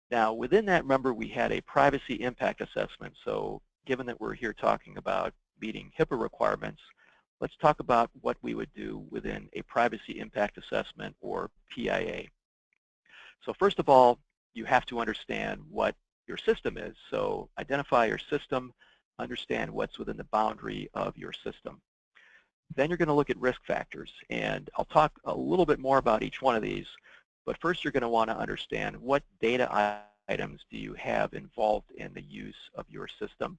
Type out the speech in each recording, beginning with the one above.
Now, within that, remember, we had a privacy impact assessment. So given that we're here talking about meeting HIPAA requirements, let's talk about what we would do within a privacy impact assessment, or PIA. So first of all, you have to understand what your system is. So identify your system, understand what's within the boundary of your system. Then you're going to look at risk factors, and I'll talk a little bit more about each one of these, but first you're going to want to understand what data items do you have involved in the use of your system,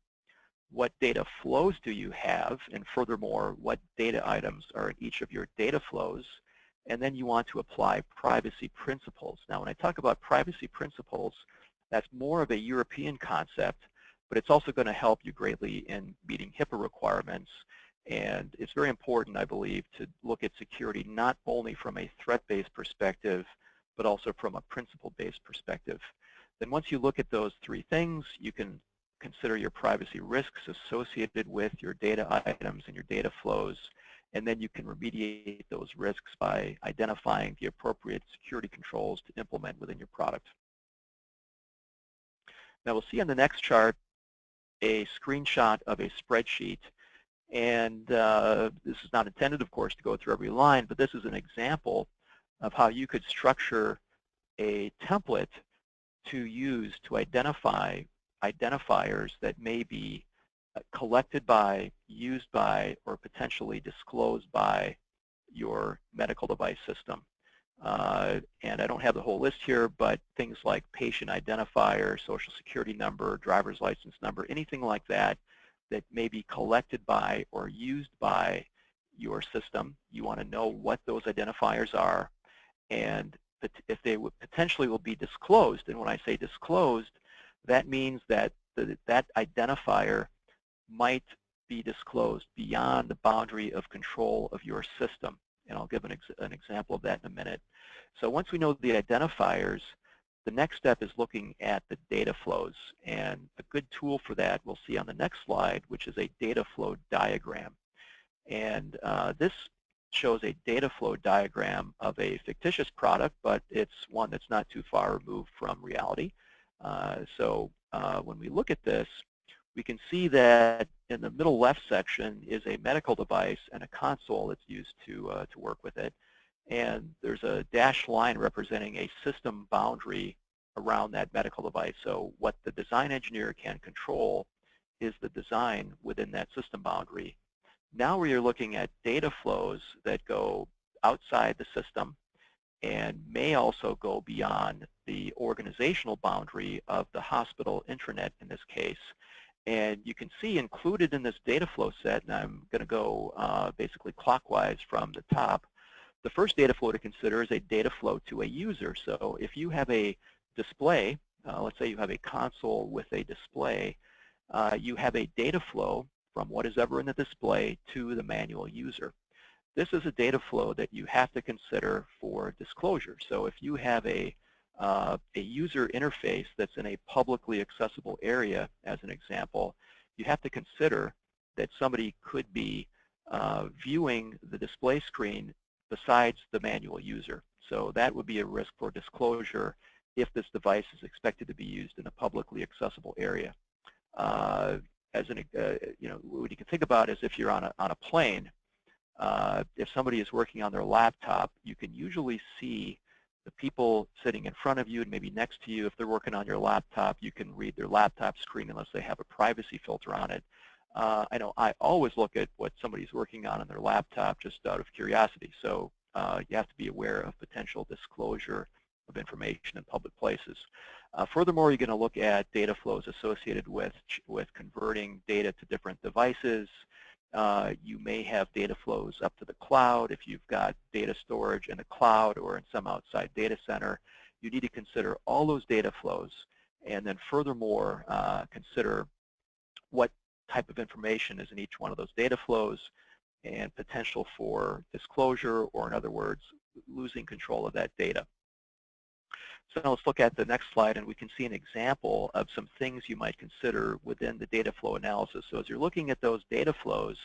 what data flows do you have, and furthermore, what data items are in each of your data flows, and then you want to apply privacy principles. Now, when I talk about privacy principles, that's more of a European concept, but it's also going to help you greatly in meeting HIPAA requirements. And it's very important, I believe, to look at security not only from a threat-based perspective, but also from a principle-based perspective. Then once you look at those three things, you can consider your privacy risks associated with your data items and your data flows, and then you can remediate those risks by identifying the appropriate security controls to implement within your product. Now we'll see on the next chart a screenshot of a spreadsheet. And this is not intended, of course, to go through every line, but this is an example of how you could structure a template to use to identify identifiers that may be collected by, used by, or potentially disclosed by your medical device system. And I don't have the whole list here, but things like patient identifier, social security number, driver's license number, anything like that that may be collected by or used by your system. You want to know what those identifiers are, and if they potentially will be disclosed. And when I say disclosed, that means that that identifier might be disclosed beyond the boundary of control of your system. And I'll give an example of that in a minute. So once we know the identifiers, the next step is looking at the data flows. And a good tool for that we'll see on the next slide, which is a data flow diagram. And this shows a data flow diagram of a fictitious product, but it's one that's not too far removed from reality. So when we look at this, we can see that in the middle left section is a medical device and a console that's used to work with it. And there's a dashed line representing a system boundary around that medical device. So what the design engineer can control is the design within that system boundary. Now we are looking at data flows that go outside the system and may also go beyond the organizational boundary of the hospital intranet in this case. And you can see included in this data flow set, and I'm going to go basically clockwise from the top, the first data flow to consider is a data flow to a user. So if you have a display, let's say you have a console with a display, you have a data flow from what is ever in the display to the manual user. This is a data flow that you have to consider for disclosure. So if you have a user interface that's in a publicly accessible area, as an example, you have to consider that somebody could be viewing the display screen besides the manual user. So that would be a risk for disclosure if this device is expected to be used in a publicly accessible area. What you can think about is if you're on a plane, if somebody is working on their laptop, you can usually see the people sitting in front of you and maybe next to you. If they're working on your laptop, you can read their laptop screen unless they have a privacy filter on it. I know I always look at what somebody's working on their laptop just out of curiosity. So you have to be aware of potential disclosure of information in public places. Furthermore, you're going to look at data flows associated with converting data to different devices. You may have data flows up to the cloud. If you've got data storage in the cloud or in some outside data center, you need to consider all those data flows, and then furthermore consider what type of information is in each one of those data flows and potential for disclosure, or in other words, losing control of that data. So now let's look at the next slide, and we can see an example of some things you might consider within the data flow analysis. So as you're looking at those data flows,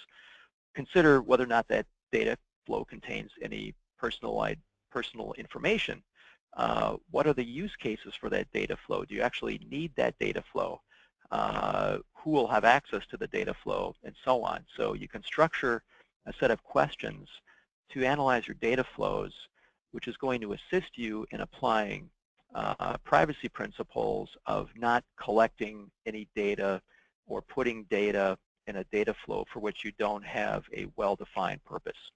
consider whether or not that data flow contains any personal information. What are the use cases for that data flow? Do you actually need that data flow? Who will have access to the data flow, and so on. So you can structure a set of questions to analyze your data flows, which is going to assist you in applying privacy principles of not collecting any data or putting data in a data flow for which you don't have a well-defined purpose.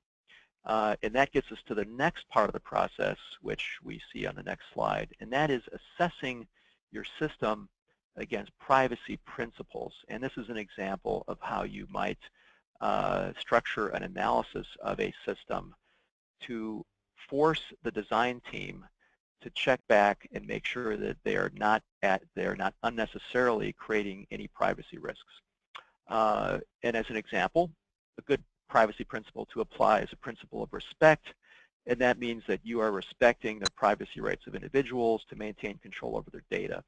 And that gets us to the next part of the process, which we see on the next slide, and that is assessing your system against privacy principles. And this is an example of how you might structure an analysis of a system to force the design team to check back and make sure that they are not unnecessarily creating any privacy risks. And as an example, a good privacy principle to apply is a principle of respect, and that means that you are respecting the privacy rights of individuals to maintain control over their data.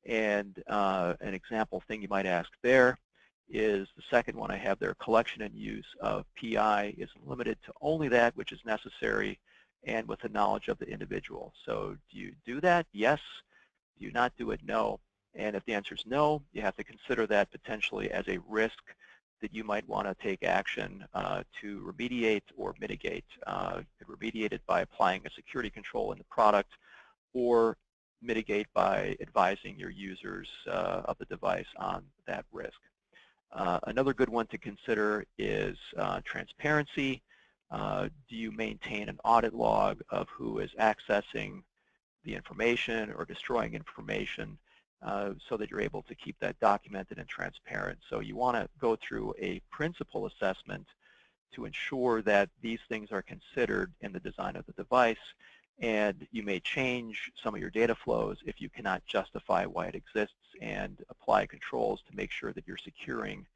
And an example thing you might ask there is the second one I have there: collection and use of PI is limited to only that which is necessary and with the knowledge of the individual. So do you do that? Yes. Do you not do it? No. And if the answer is no, you have to consider that potentially as a risk that you might want to take action to remediate or mitigate. Remediate it by applying a security control in the product, or mitigate by advising your users of the device on that risk. Another good one to consider is transparency. Do you maintain an audit log of who is accessing the information or destroying information, so that you're able to keep that documented and transparent? So you want to go through a principal assessment to ensure that these things are considered in the design of the device, and you may change some of your data flows if you cannot justify why it exists, and apply controls to make sure that you're securing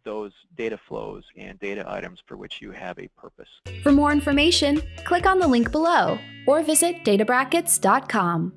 those data flows and data items for which you have a purpose. For more information, click on the link below or visit databrackets.com.